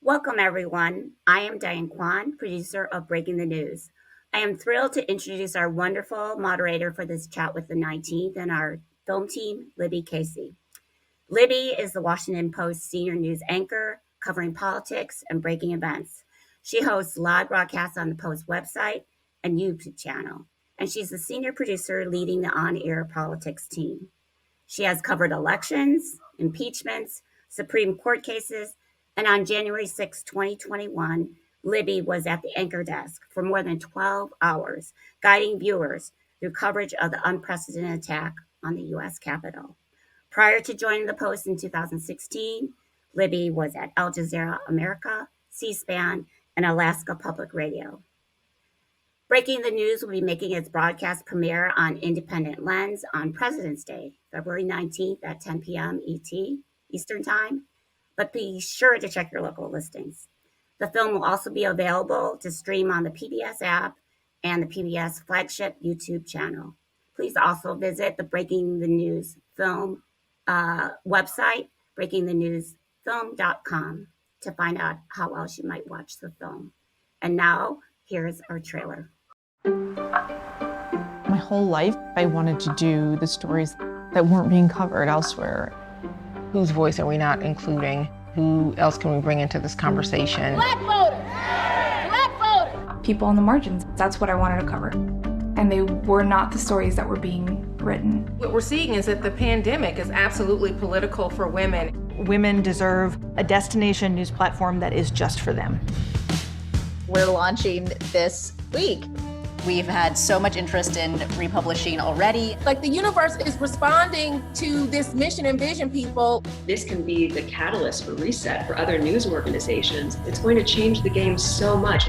Welcome, everyone. I am Diane Kwan, producer of Breaking the News. I am thrilled to introduce our wonderful moderator for this chat with the 19th and our film team, Libby Casey. Libby is the Washington Post senior news anchor covering politics and breaking events. She hosts live broadcasts on the Post website and YouTube channel, and she's the senior producer leading the on-air politics team. She has covered elections, impeachments, Supreme Court cases, and on January 6, 2021, Libby was at the anchor desk for more than 12 hours, guiding viewers through coverage of the unprecedented attack on the U.S. Capitol. Prior to joining the Post in 2016, Libby was at Al Jazeera America, C-SPAN, and Alaska Public Radio. Breaking the News will be making its broadcast premiere on Independent Lens on President's Day, February 19th at 10 p.m. ET, Eastern Time, but be sure to check your local listings. The film will also be available to stream on the PBS app and the PBS flagship YouTube channel. Please also visit the Breaking the News film website, breakingthenewsfilm.com, to find out how else you might watch the film. And now, here's our trailer. My whole life, I wanted to do the stories that weren't being covered elsewhere. Whose voice are we not including? Who else can we bring into this conversation? Black voters! Black voters! People on the margins, that's what I wanted to cover. And they were not the stories that were being written. What we're seeing is that the pandemic is absolutely political for women. Women deserve a destination news platform that is just for them. We're launching this week. We've had so much interest in republishing already. Like the universe is responding to this mission and vision, people. This can be the catalyst for reset for other news organizations. It's going to change the game so much.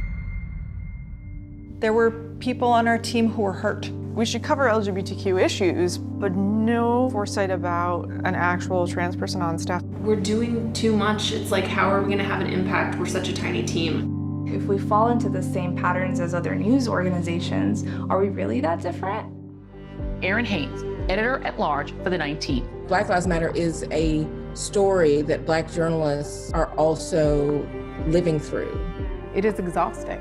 There were people on our team who were hurt. We should cover LGBTQ issues, but no foresight about an actual trans person on staff. We're doing too much. It's like, how are we going to have an impact? We're such a tiny team. If we fall into the same patterns as other news organizations, are we really that different? Erin Haynes, editor-at-large for the 19th. Black Lives Matter is a story that Black journalists are also living through. It is exhausting.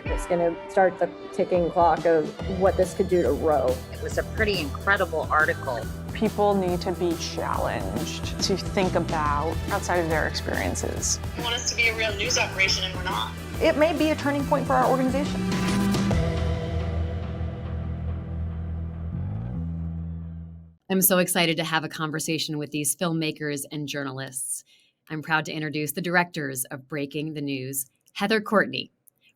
It's going to start the ticking clock of what this could do to Roe. It was a pretty incredible article. People need to be challenged to think about outside of their experiences. They want us to be a real news operation, and we're not. It may be a turning point for our organization. I'm so excited to have a conversation with these filmmakers and journalists. I'm proud to introduce the directors of Breaking the News, Heather Courtney,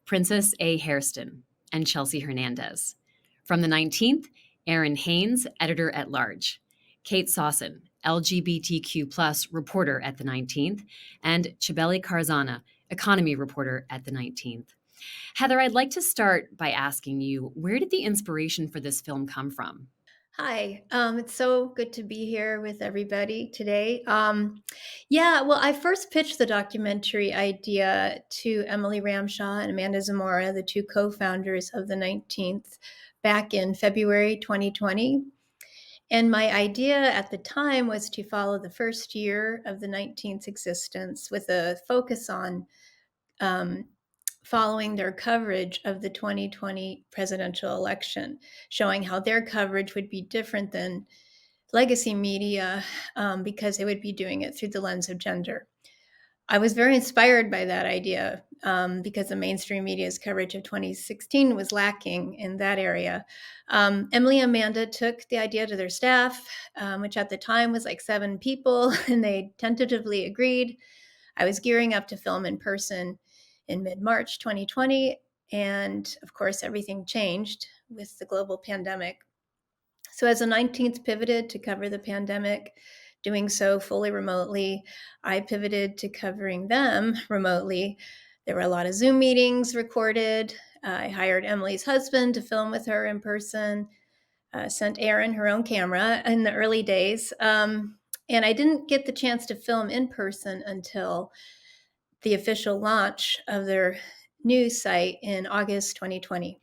Princess A. Hairston, and Chelsea Hernandez. From the 19th, Erin Haynes, editor-at-large, Kate Sawson, LGBTQ+ reporter at the 19th, and Chibeli Karzana, economy reporter at the 19th. Heather, I'd like to start by asking you, where did the inspiration for this film come from? Hi, it's so good to be here with everybody today. I first pitched the documentary idea to Emily Ramshaw and Amanda Zamora, the two co-founders of the 19th, back in February 2020. And my idea at the time was to follow the first year of the 19th's existence with a focus on following their coverage of the 2020 presidential election, showing how their coverage would be different than legacy media because they would be doing it through the lens of gender. I was very inspired by that idea because the mainstream media's coverage of 2016 was lacking in that area. Emily and Amanda took the idea to their staff, which at the time was like 7 people, and they tentatively agreed. I was gearing up to film in person in mid-March 2020, and of course, everything changed with the global pandemic. So as the 19th pivoted to cover the pandemic, doing so fully remotely, I pivoted to covering them remotely. There were a lot of Zoom meetings recorded. I hired Emily's husband to film with her in person, sent Erin her own camera in the early days. And I didn't get the chance to film in person until the official launch of their news site in August 2020.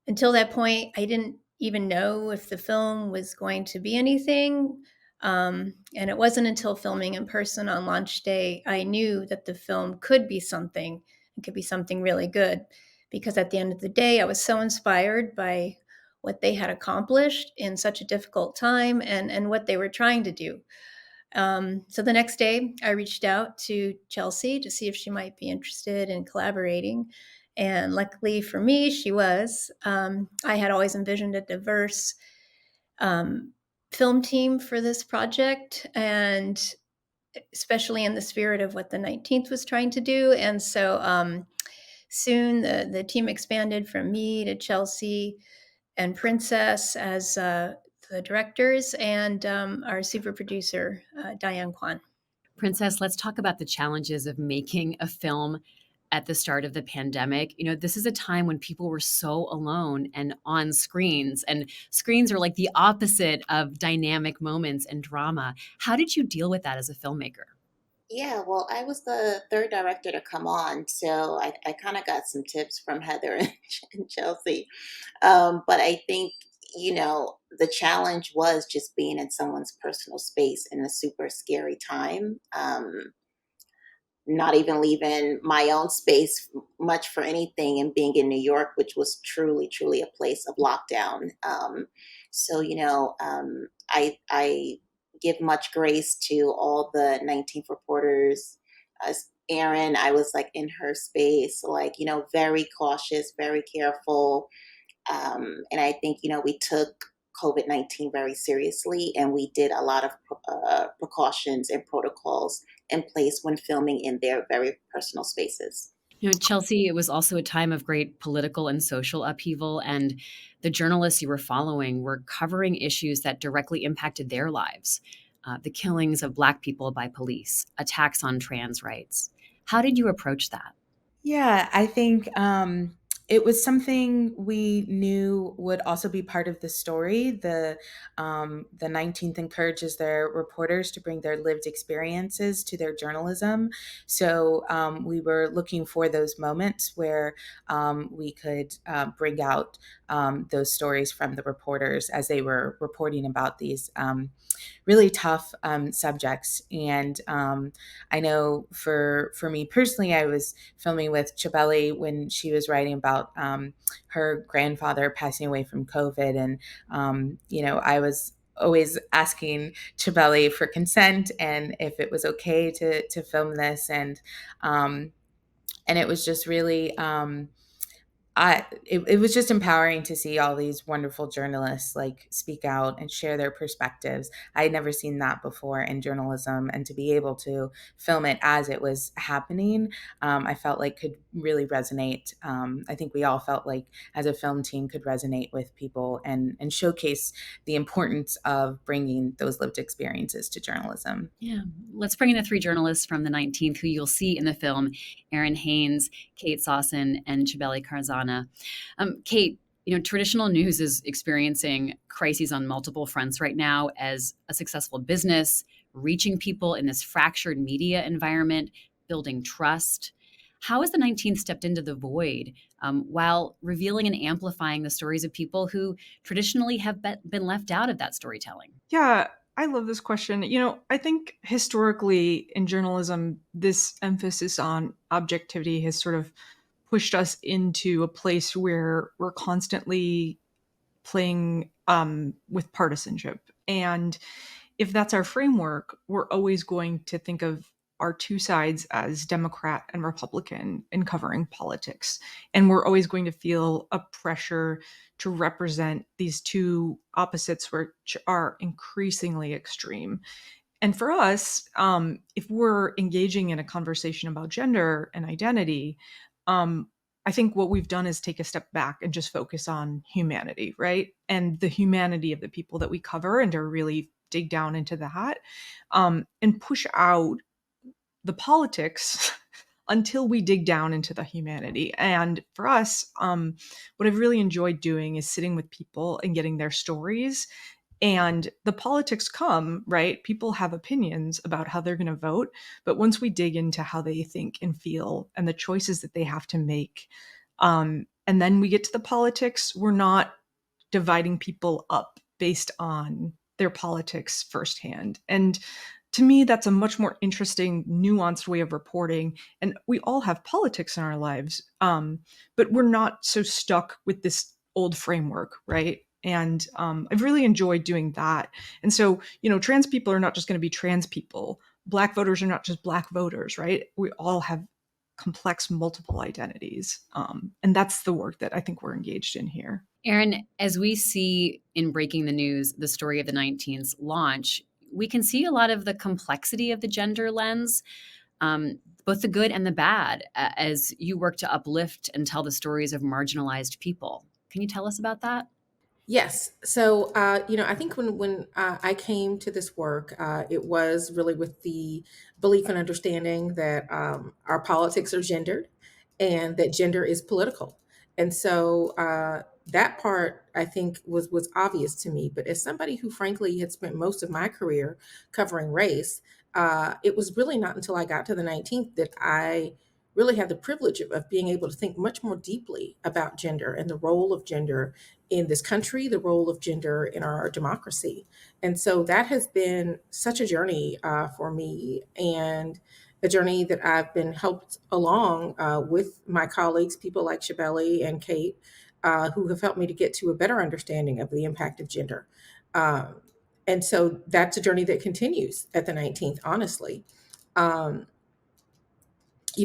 Until that point, I didn't even know if the film was going to be anything. And it wasn't until filming in person on launch day I knew that the film could be something. It could be something really good, because at the end of the day, I was so inspired by what they had accomplished in such a difficult time and what they were trying to do. So the next day, I reached out to Chelsea to see if she might be interested in collaborating. And luckily for me, she was. I had always envisioned a diverse film team for this project, and especially in the spirit of what the 19th was trying to do. And so soon the team expanded from me to Chelsea and Princess as the directors, and our super producer, Diane Kwan. Princess, let's talk about the challenges of making a film at the start of the pandemic. This is a time when people were so alone and on screens, and screens are like the opposite of dynamic moments and drama. How did you deal with that as a filmmaker? Yeah, well, I was the third director to come on, so I kind of got some tips from Heather and Chelsea. But I think, the challenge was just being in someone's personal space in a super scary time. Not even leaving my own space much for anything, and being in New York, which was truly, truly a place of lockdown. I give much grace to all the 19th reporters. Erin, I was like in her space, like, very cautious, very careful. And I think, we took COVID-19 very seriously, and we did a lot of precautions and protocols in place when filming in their very personal spaces. Chelsea, it was also a time of great political and social upheaval, and the journalists you were following were covering issues that directly impacted their lives. The killings of Black people by police, attacks on trans rights. How did you approach that? Yeah, I think it was something we knew would also be part of the story. The 19th encourages their reporters to bring their lived experiences to their journalism. So we were looking for those moments where we could bring out those stories from the reporters as they were reporting about these really tough subjects. And I know for me personally, I was filming with Chibeli when she was writing about her grandfather passing away from COVID. And, I was always asking Chibeli for consent and if it was okay to film this. And it was just really, it was just empowering to see all these wonderful journalists like speak out and share their perspectives. I had never seen that before in journalism, and to be able to film it as it was happening, I felt like could really resonate. I think we all felt like as a film team could resonate with people and showcase the importance of bringing those lived experiences to journalism. Yeah, let's bring in the three journalists from the 19th who you'll see in the film: Erin Haynes, Kate Sawson, and Chibeli Karzana. Kate, traditional news is experiencing crises on multiple fronts right now as a successful business, reaching people in this fractured media environment, building trust. How has the 19th stepped into the void while revealing and amplifying the stories of people who traditionally have been left out of that storytelling? Yeah, I love this question. I think historically in journalism, this emphasis on objectivity has sort of pushed us into a place where we're constantly playing with partisanship. And if that's our framework, we're always going to think of our two sides as Democrat and Republican in covering politics. And we're always going to feel a pressure to represent these two opposites, which are increasingly extreme. And for us, if we're engaging in a conversation about gender and identity, I think what we've done is take a step back and just focus on humanity, right? And the humanity of the people that we cover, and to really dig down into that and push out the politics until we dig down into the humanity. And for us, what I've really enjoyed doing is sitting with people and getting their stories. And the politics come, right? People have opinions about how they're going to vote. But once we dig into how they think and feel and the choices that they have to make, and then we get to the politics, we're not dividing people up based on their politics firsthand. And to me, that's a much more interesting, nuanced way of reporting. And we all have politics in our lives, but we're not so stuck with this old framework, right? And I've really enjoyed doing that. And so, trans people are not just going to be trans people. Black voters are not just Black voters, right? We all have complex, multiple identities. And that's the work that I think we're engaged in here. Erin, as we see in Breaking the News, the story of the 19th launch, we can see a lot of the complexity of the gender lens, both the good and the bad, as you work to uplift and tell the stories of marginalized people. Can you tell us about that? Yes. So, I think when I came to this work, it was really with the belief and understanding that our politics are gendered and that gender is political. And so that part, I think, was obvious to me. But as somebody who, frankly, had spent most of my career covering race, it was really not until I got to the 19th that I really had the privilege of being able to think much more deeply about gender and the role of gender in this country, the role of gender in our democracy. And so that has been such a journey for me, and a journey that I've been helped along with my colleagues, people like Shabelle and Kate, who have helped me to get to a better understanding of the impact of gender. And so that's a journey that continues at the 19th, honestly.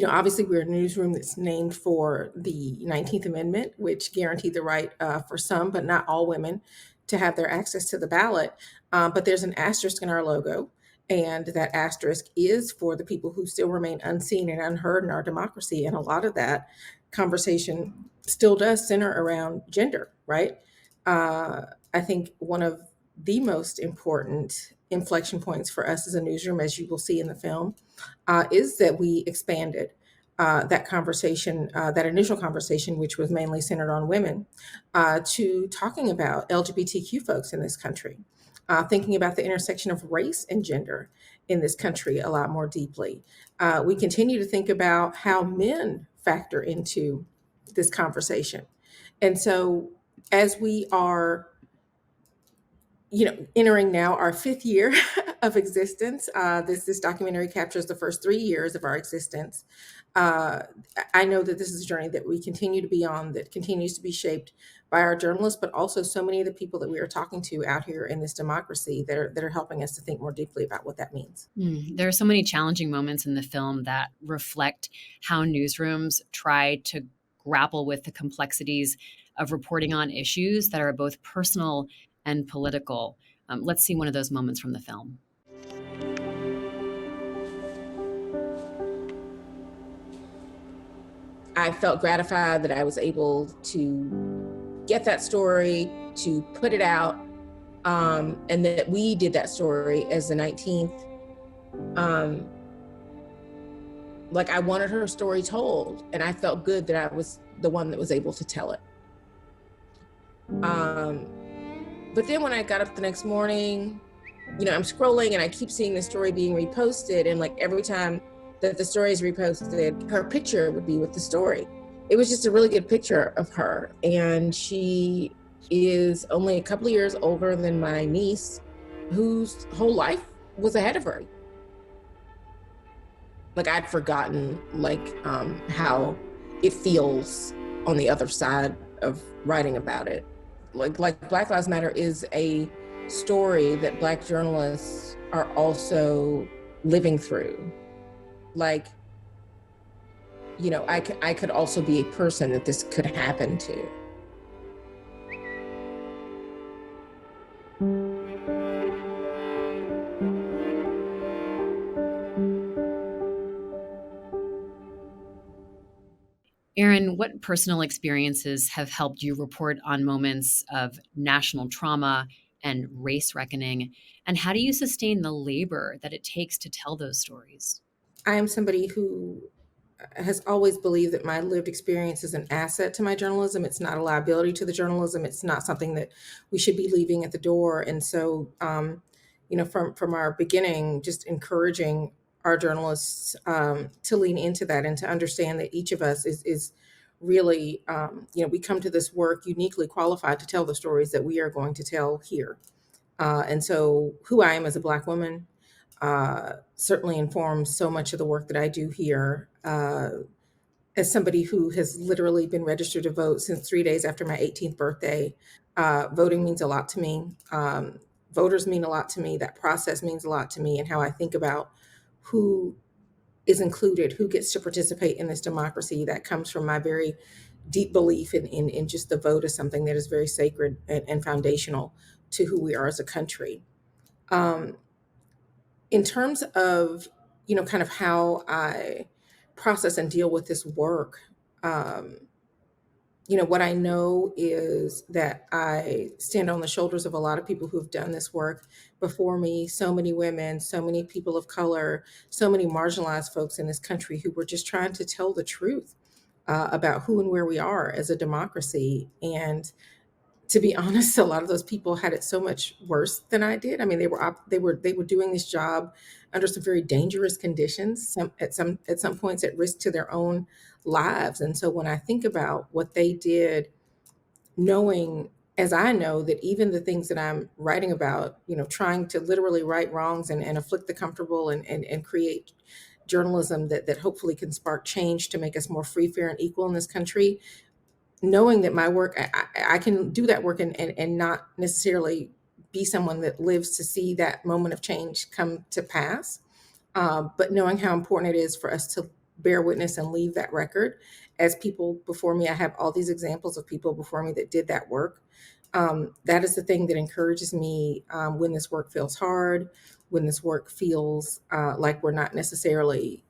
Obviously, we're a newsroom that's named for the 19th Amendment, which guaranteed the right for some, but not all women, to have their access to the ballot. But there's an asterisk in our logo, and that asterisk is for the people who still remain unseen and unheard in our democracy. And a lot of that conversation still does center around gender, right? I think one of the most important inflection points for us as a newsroom, as you will see in the film, is that we expanded that conversation, that initial conversation, which was mainly centered on women, to talking about LGBTQ folks in this country, thinking about the intersection of race and gender in this country a lot more deeply. We continue to think about how men factor into this conversation. And so as we are entering now our 5th year of existence. This documentary captures the first 3 years of our existence. I know that this is a journey that we continue to be on, that continues to be shaped by our journalists, but also so many of the people that we are talking to out here in this democracy that are helping us to think more deeply about what that means. There are so many challenging moments in the film that reflect how newsrooms try to grapple with the complexities of reporting on issues that are both personal and political. Let's see one of those moments from the film. I felt gratified that I was able to get that story, to put it out, and that we did that story as the 19th. I wanted her story told, and I felt good that I was the one that was able to tell it. But then when I got up the next morning, I'm scrolling and I keep seeing the story being reposted. And every time that the story is reposted, her picture would be with the story. It was just a really good picture of her. And she is only a couple of years older than my niece, whose whole life was ahead of her. I'd forgotten how it feels on the other side of writing about it. Black Lives Matter is a story that Black journalists are also living through. I could also be a person that this could happen to. Erin, what personal experiences have helped you report on moments of national trauma and race reckoning? And how do you sustain the labor that it takes to tell those stories? I am somebody who has always believed that my lived experience is an asset to my journalism. It's not a liability to the journalism. It's not something that we should be leaving at the door. And so, from our beginning, just encouraging our journalists to lean into that and to understand that each of us is really, we come to this work uniquely qualified to tell the stories that we are going to tell here. And so who I am as a Black woman certainly informs so much of the work that I do here. As somebody who has literally been registered to vote since 3 days after my 18th birthday, voting means a lot to me. Voters mean a lot to me. That process means a lot to me, and how I think about who is included, who gets to participate in this democracy. That comes from my very deep belief in just the vote as something that is very sacred and foundational to who we are as a country. In terms of, kind of how I process and deal with this work, what I know is that I stand on the shoulders of a lot of people who have done this work before me, so many women, so many people of color, so many marginalized folks in this country who were just trying to tell the truth about who and where we are as a democracy. And to be honest, a lot of those people had it so much worse than I did. I mean, they were doing this job under some very dangerous conditions, at some points at risk to their own lives. And so when I think about what they did, knowing as I know that even the things that I'm writing about, trying to literally right wrongs and afflict the comfortable and create journalism that hopefully can spark change to make us more free, fair, and equal in this country, knowing that my work, I can do that work and not necessarily be someone that lives to see that moment of change come to pass. But knowing how important it is for us to bear witness and leave that record. As people before me, I have all these examples of people before me that did that work. That is the thing that encourages me when this work feels hard, when this work feels like we're not necessarily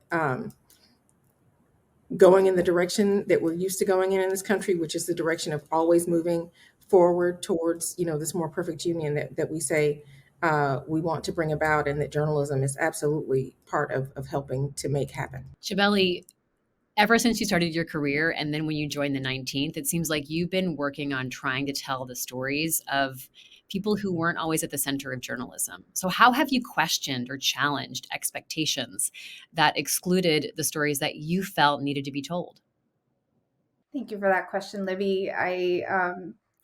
going in the direction that we're used to going in this country, which is the direction of always moving forward towards, this more perfect union that we say we want to bring about, and that journalism is absolutely part of helping to make happen. Shibeli, ever since you started your career and then when you joined the 19th, it seems like you've been working on trying to tell the stories of people who weren't always at the center of journalism. So how have you questioned or challenged expectations that excluded the stories that you felt needed to be told? Thank you for that question, Libby.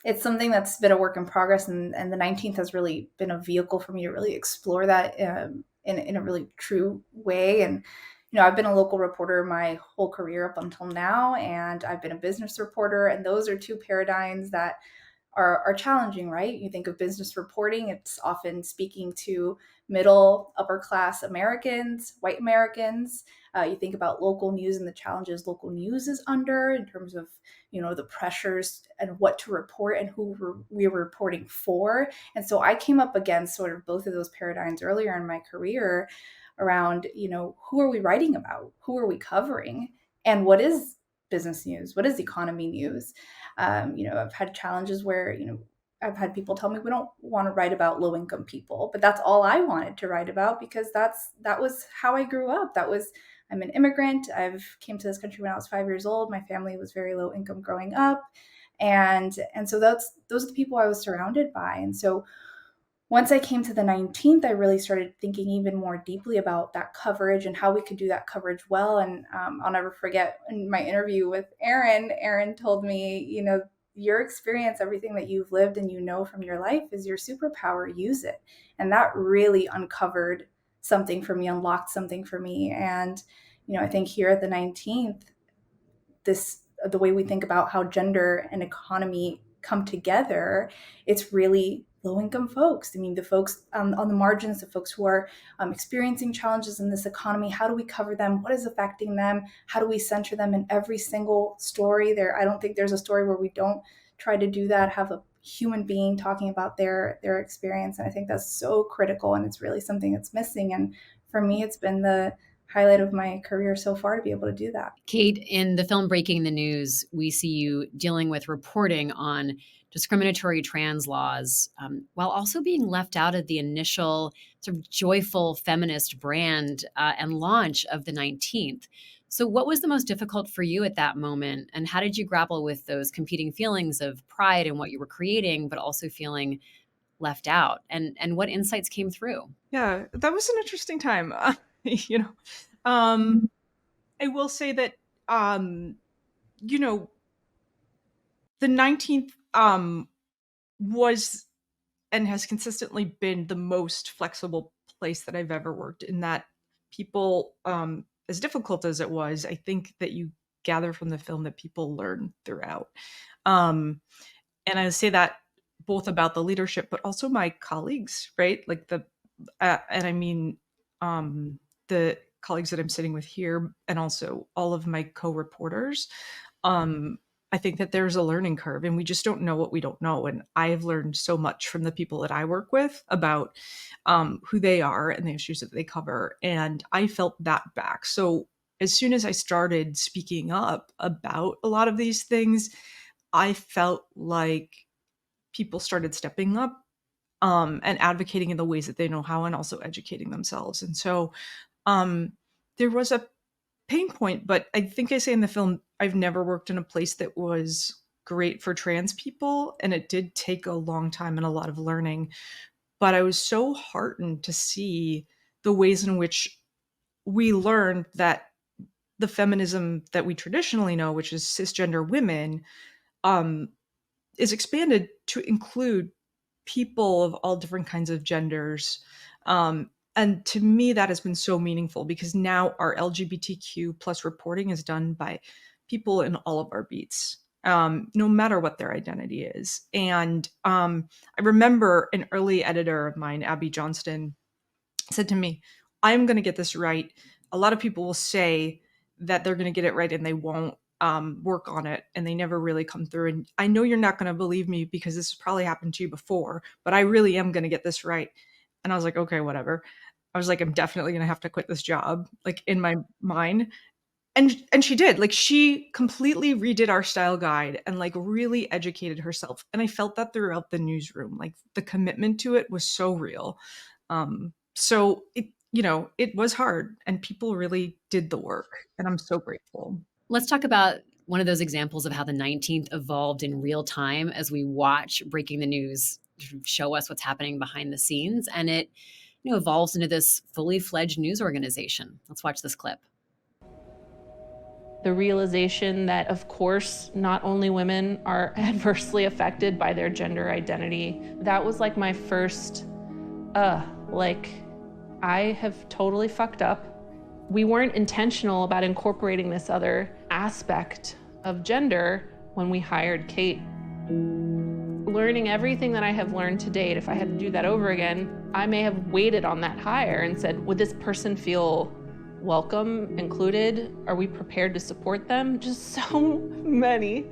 It's something that's been a work in progress, and the 19th has really been a vehicle for me to really explore that in a really true way. And I've been a local reporter my whole career up until now, and I've been a business reporter, and those are two paradigms that are challenging, right? You think of business reporting, it's often speaking to middle, upper class Americans, white Americans. You think about local news and the challenges local news is under in terms of, the pressures and what to report and who we were reporting for. And so I came up against sort of both of those paradigms earlier in my career around, who are we writing about? Who are we covering? And what is business news? What is economy news? I've had challenges where, I've had people tell me we don't want to write about low income people, but that's all I wanted to write about because that was how I grew up. I'm an immigrant. I've came to this country when I was 5 years old. My family was very low income growing up. And so those are the people I was surrounded by. And so once I came to the 19th, I really started thinking even more deeply about that coverage and how we could do that coverage well. And I'll never forget in my interview with Aaron told me, your experience, everything that you've lived and from your life is your superpower, use it. And that really uncovered something for me, unlocked something for me. And, I think here at the 19th, the way we think about how gender and economy come together, it's really low-income folks. I mean, the folks on the margins, the folks who are experiencing challenges in this economy, how do we cover them? What is affecting them? How do we center them in every single story? I don't think there's a story where we don't try to do that, have a human being talking about their experience. And I think that's so critical, and it's really something that's missing. And for me, it's been the highlight of my career so far to be able to do that. Kate, in the film Breaking the News, we see you dealing with reporting on discriminatory trans laws, while also being left out of the initial sort of joyful feminist brand and launch of the 19th. So what was the most difficult for you at that moment? And how did you grapple with those competing feelings of pride in what you were creating, but also feeling left out? And what insights came through? Yeah, that was an interesting time. I will say that, the 19th was and has consistently been the most flexible place that I've ever worked, in that people, as difficult as it was, I think that you gather from the film that people learn throughout. And I say that both about the leadership, but also my colleagues, right? Like and I mean, the colleagues that I'm sitting with here, and also all of my co-reporters. I think that there's a learning curve, and we just don't know what we don't know. And I've learned so much from the people that I work with about who they are and the issues that they cover. And I felt that back. So as soon as I started speaking up about a lot of these things, I felt like people started stepping up and advocating in the ways that they know how, and also educating themselves. And so there was a pain point, but I think I say in the film, I've never worked in a place that was great for trans people, and it did take a long time and a lot of learning. But I was so heartened to see the ways in which we learned that the feminism that we traditionally know, which is cisgender women, is expanded to include people of all different kinds of genders. And to me, that has been so meaningful, because now our LGBTQ plus reporting is done by people in all of our beats, no matter what their identity is. And I remember an early editor of mine, Abby Johnston, said to me, I'm going to get this right. A lot of people will say that they're going to get it right and they won't work on it, and they never really come through. And I know you're not going to believe me, because this has probably happened to you before, but I really am going to get this right. And I was like, okay, whatever. I was like, I'm definitely going to have to quit this job, like, in my mind. And she did. Like, she completely redid our style guide and like really educated herself. And I felt that throughout the newsroom. Like, the commitment to it was so real. So it was hard, and people really did the work, and I'm so grateful. Let's talk about one of those examples of how the 19th evolved in real time as we watch Breaking the News show us what's happening behind the scenes. And it evolves into this fully fledged news organization. Let's watch this clip. The realization that, of course, not only women are adversely affected by their gender identity. That was like my first, I have totally fucked up. We weren't intentional about incorporating this other aspect of gender when we hired Kate. Learning everything that I have learned to date, if I had to do that over again, I may have waited on that hire and said, would this person feel welcome, included? Are we prepared to support them? Just so many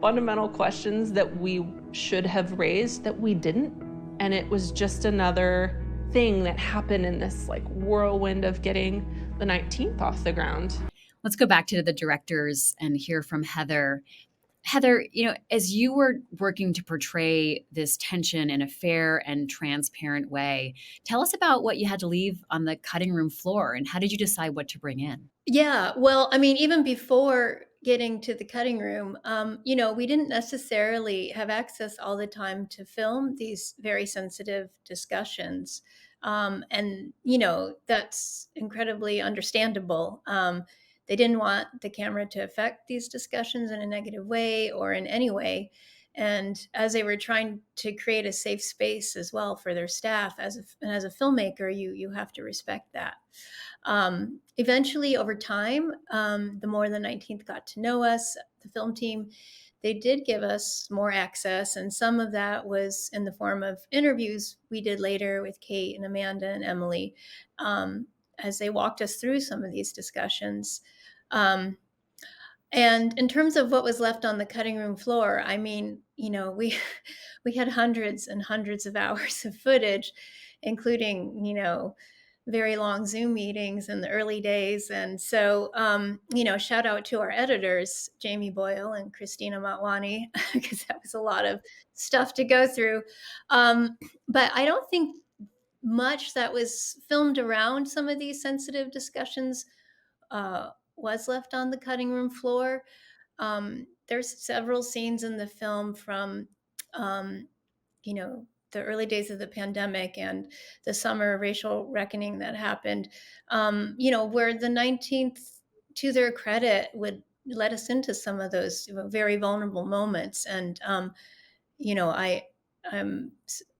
fundamental questions that we should have raised that we didn't. And it was just another thing that happened in this like whirlwind of getting the 19th off the ground. Let's go back to the directors and hear from Heather. Heather, as you were working to portray this tension in a fair and transparent way, tell us about what you had to leave on the cutting room floor, and how did you decide what to bring in? Yeah, well, I mean, even before getting to the cutting room, we didn't necessarily have access all the time to film these very sensitive discussions. And that's incredibly understandable. They didn't want the camera to affect these discussions in a negative way or in any way. And as they were trying to create a safe space as well for their staff, as a filmmaker, you have to respect that. Eventually, over time, the more the 19th got to know us, the film team, they did give us more access. And some of that was in the form of interviews we did later with Kate and Amanda and Emily, as they walked us through some of these discussions. And in terms of what was left on the cutting room floor, I mean, we had hundreds and hundreds of hours of footage, including, very long Zoom meetings in the early days. And so, shout out to our editors, Jamie Boyle and Christina Matwani, because that was a lot of stuff to go through. But I don't think much that was filmed around some of these sensitive discussions was left on the cutting room floor. There's several scenes in the film from, the early days of the pandemic and the summer racial reckoning that happened, where the 19th, to their credit, would let us into some of those very vulnerable moments. And, I'm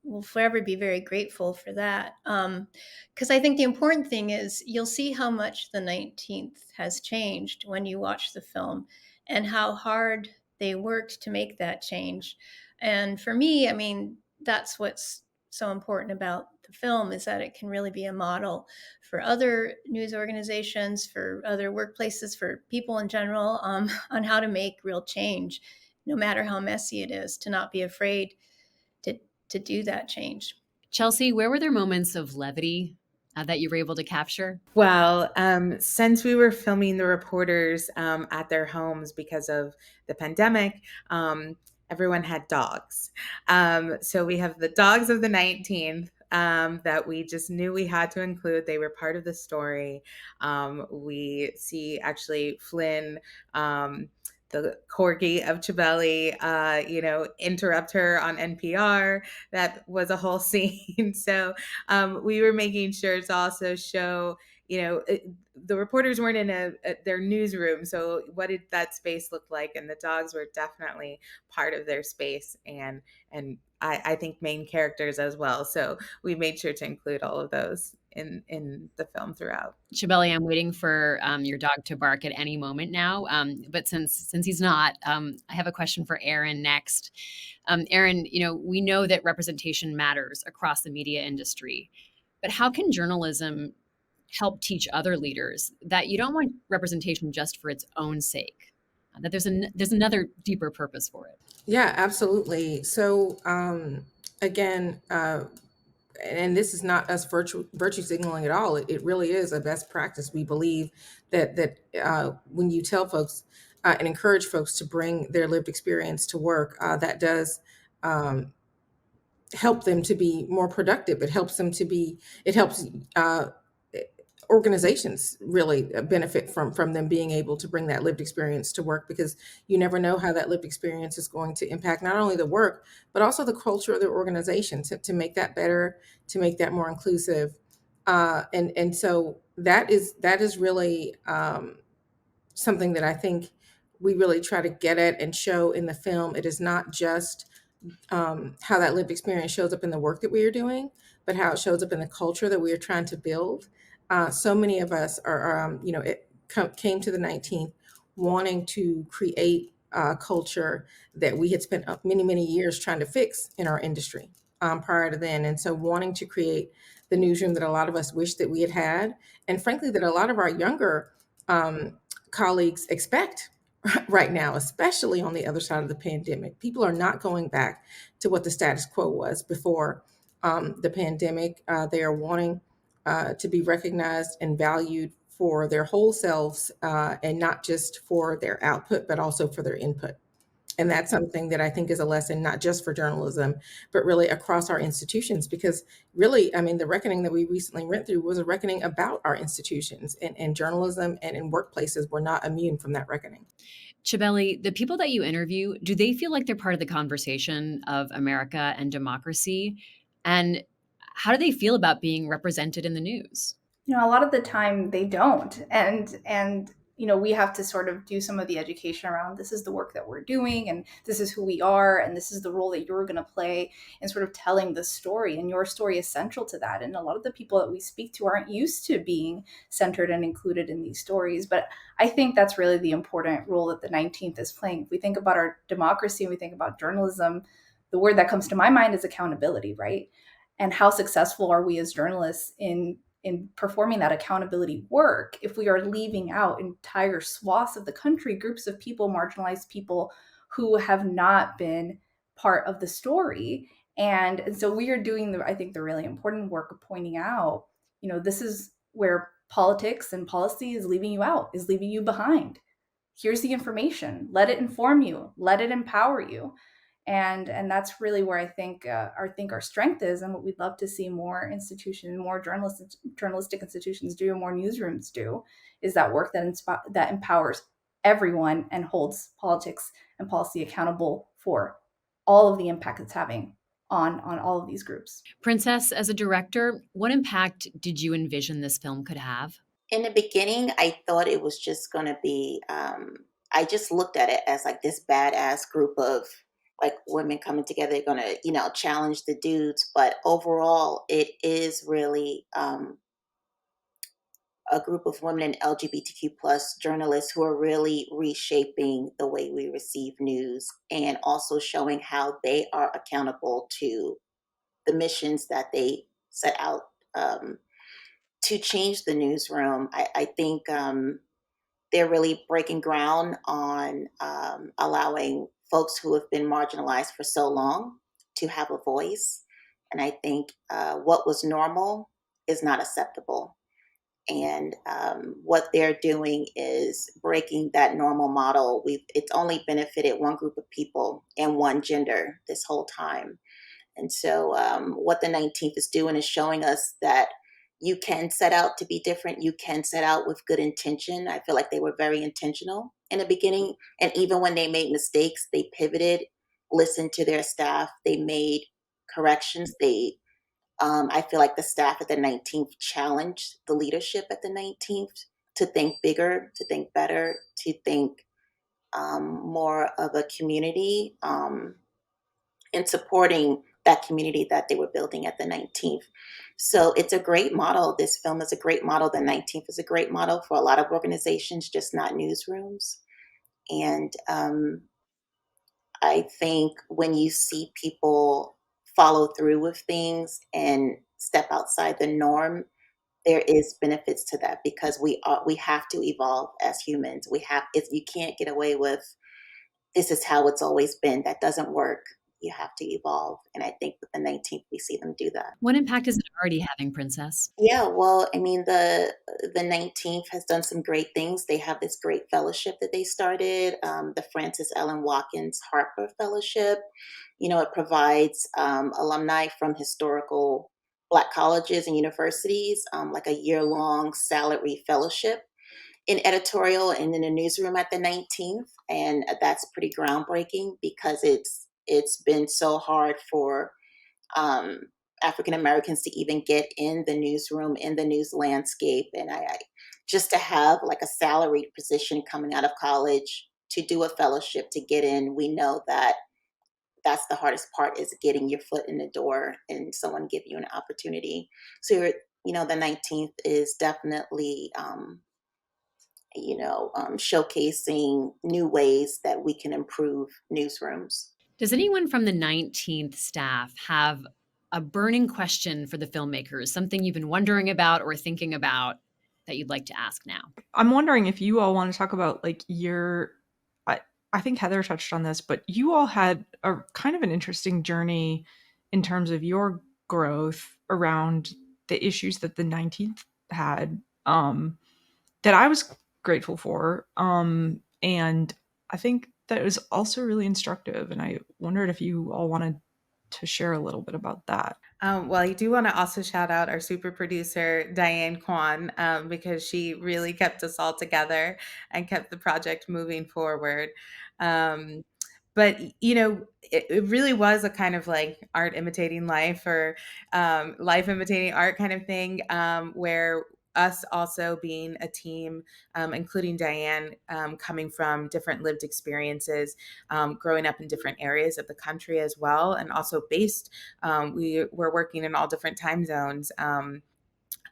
will forever be very grateful for that. Because I think the important thing is you'll see how much the 19th has changed when you watch the film and how hard they worked to make that change. And for me, I mean, that's what's so important about the film, is that it can really be a model for other news organizations, for other workplaces, for people in general, on how to make real change, no matter how messy it is, to not be afraid to do that change. Chelsea, where were there moments of levity that you were able to capture? Well, since we were filming the reporters at their homes because of the pandemic, everyone had dogs. So we have the dogs of the 19th that we just knew we had to include. They were part of the story. We see actually Flynn, the corgi of Chibeli, interrupt her on NPR. That was a whole scene. So we were making sure to also show, the reporters weren't in their newsroom. So what did that space look like? And the dogs were definitely part of their space, and I think main characters as well. So we made sure to include all of those in the film throughout. Chibeli, I'm waiting for your dog to bark at any moment now. But since he's not, I have a question for Erin next. Erin, we know that representation matters across the media industry, but how can journalism help teach other leaders that you don't want representation just for its own sake, that there's another deeper purpose for it? Yeah, absolutely. So again, and this is not us virtue signaling at all. It really is a best practice. We believe that when you tell folks and encourage folks to bring their lived experience to work, that does help them to be more productive. It helps organizations really benefit from them being able to bring that lived experience to work, because you never know how that lived experience is going to impact not only the work, but also the culture of the organization, to make that better, to make that more inclusive. And so that is really something that I think we really try to get at and show in the film. It is not just how that lived experience shows up in the work that we are doing, but how it shows up in the culture that we are trying to build. So many of us came to the 19th wanting to create a culture that we had spent many, many years trying to fix in our industry prior to then. And so wanting to create the newsroom that a lot of us wish that we had had, and frankly, that a lot of our younger colleagues expect right now, especially on the other side of the pandemic. People are not going back to what the status quo was before the pandemic. They are wanting to be recognized and valued for their whole selves, and not just for their output, but also for their input. And that's something that I think is a lesson, not just for journalism, but really across our institutions, because really, I mean, the reckoning that we recently went through was a reckoning about our institutions, and journalism and in workplaces were not immune from that reckoning. Chibeli, the people that you interview, do they feel like they're part of the conversation of America and democracy? And how do they feel about being represented in the news? A lot of the time they don't. And we have to sort of do some of the education around, this is the work that we're doing, and this is who we are, and this is the role that you're going to play in sort of telling the story, and your story is central to that. And a lot of the people that we speak to aren't used to being centered and included in these stories. But I think that's really the important role that the 19th is playing. If we think about our democracy and we think about journalism, the word that comes to my mind is accountability, right? And how successful are we as journalists in performing that accountability work if we are leaving out entire swaths of the country, groups of people, marginalized people who have not been part of the story. And so we are doing I think the really important work of pointing out, this is where politics and policy is leaving you out, is leaving you behind. Here's the information. Let it inform you. Let it empower you. And that's really where I think our strength is, and what we'd love to see more institutions, more journalistic institutions do, more newsrooms do, is that work that empowers everyone and holds politics and policy accountable for all of the impact it's having on all of these groups. Princess, as a director, what impact did you envision this film could have? In the beginning, I thought it was just going to be, I just looked at it as like this badass group of like women coming together, they're going to, challenge the dudes. But overall, it is really a group of women and LGBTQ plus journalists who are really reshaping the way we receive news and also showing how they are accountable to the missions that they set out to change the newsroom. I think they're really breaking ground on allowing folks who have been marginalized for so long to have a voice. And I think what was normal is not acceptable. And what they're doing is breaking that normal model. It's only benefited one group of people and one gender this whole time. And so what the 19th is doing is showing us that you can set out to be different. You can set out with good intention. I feel like they were very intentional in the beginning. And even when they made mistakes, they pivoted, listened to their staff. They made corrections. I feel like the staff at the 19th challenged the leadership at the 19th to think bigger, to think better, to think more of a community and supporting that community that they were building at the 19th. So it's a great model. This film is a great model. The 19th is a great model for a lot of organizations, just not newsrooms. And I think when you see people follow through with things and step outside the norm, there is benefits to that because we have to evolve as humans. You can't get away with this is how it's always been. That doesn't work. You have to evolve. And I think with the 19th, we see them do that. What impact is it already having, Princess? Yeah, well, I mean, the 19th has done some great things. They have this great fellowship that they started, the Francis Ellen Watkins Harper Fellowship. It provides alumni from historical Black colleges and universities, like a year-long salary fellowship in editorial and in the newsroom at the 19th. And that's pretty groundbreaking because it's been so hard for African Americans to even get in the newsroom, in the news landscape. And I just to have like a salaried position coming out of college to do a fellowship to get in, we know that that's the hardest part is getting your foot in the door and someone give you an opportunity. So the 19th is definitely showcasing new ways that we can improve newsrooms. Does anyone from the 19th staff have a burning question for the filmmakers, something you've been wondering about or thinking about that you'd like to ask now? I'm wondering if you all want to talk about like I think Heather touched on this, but you all had a kind of an interesting journey in terms of your growth around the issues that the 19th had that I was grateful for. And I think that was also really instructive. And I wondered if you all wanted to share a little bit about that. Well, I do want to also shout out our super producer, Diane Kwan, because she really kept us all together and kept the project moving forward. But, it really was a kind of like art imitating life or life imitating art kind of thing where us also being a team, including Diane, coming from different lived experiences, growing up in different areas of the country as well, and also based, we were working in all different time zones.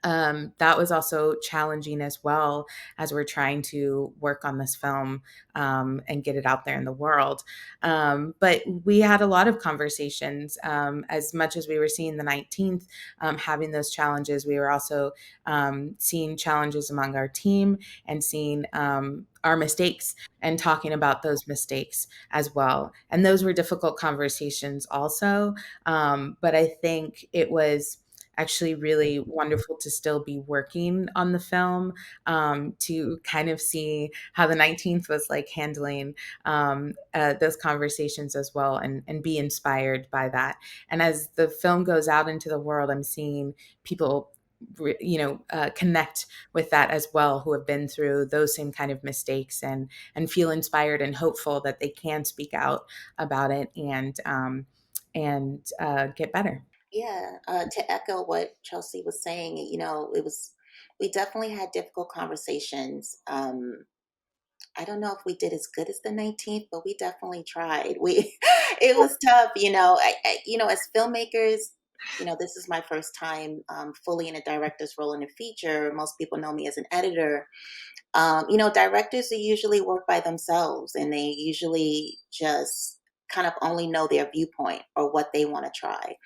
That was also challenging as well as we're trying to work on this film and get it out there in the world. But we had a lot of conversations. As much as we were seeing the 19th having those challenges, we were also seeing challenges among our team and seeing our mistakes and talking about those mistakes as well. And those were difficult conversations also. But I think it was actually really wonderful to still be working on the film, to kind of see how the 19th was like handling those conversations as well and be inspired by that. And as the film goes out into the world, I'm seeing people connect with that as well, who have been through those same kind of mistakes and feel inspired and hopeful that they can speak out about it and get better. Yeah, to echo what Chelsea was saying, we definitely had difficult conversations. I don't know if we did as good as the 19th, but we definitely tried. It was tough, as filmmakers, this is my first time fully in a director's role in a feature. Most people know me as an editor. Directors usually work by themselves, and they usually just kind of only know their viewpoint or what they want to try.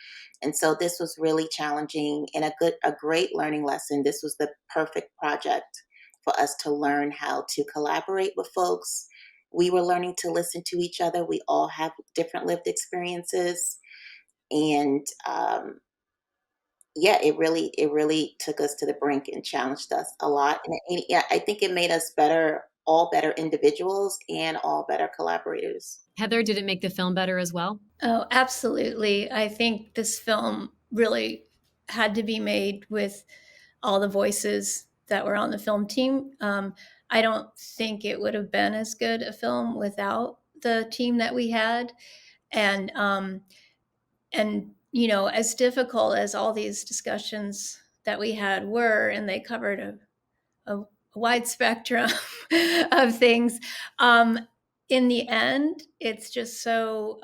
And so this was really challenging and a great learning lesson. This was the perfect project for us to learn how to collaborate with folks. We were learning to listen to each other. We all have different lived experiences. And it really took us to the brink and challenged us a lot. And yeah, I think it made us all better individuals and all better collaborators. Heather, did it make the film better as well? Oh, absolutely. I think this film really had to be made with all the voices that were on the film team. I don't think it would have been as good a film without the team that we had. And as difficult as all these discussions that we had were, and they covered a wide spectrum of things, in the end, it's just so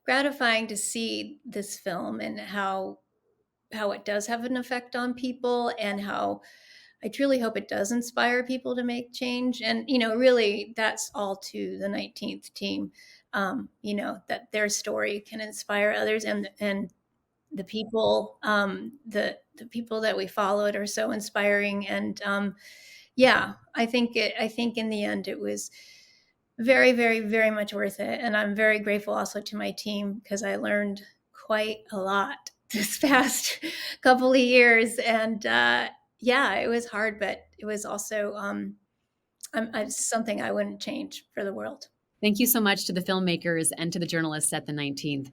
gratifying to see this film and how it does have an effect on people, and how I truly hope it does inspire people to make change. And, really that's all to the 19th team, that their story can inspire others, and the people, the people that we followed are so inspiring. And I think in the end it was very, very, very much worth it. And I'm very grateful also to my team, because I learned quite a lot this past couple of years. And it was hard, but it was also something I wouldn't change for the world. Thank you so much to the filmmakers and to the journalists at the 19th.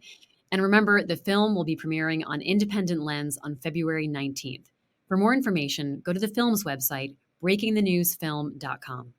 And remember, the film will be premiering on Independent Lens on February 19th. For more information, go to the film's website, breakingthenewsfilm.com.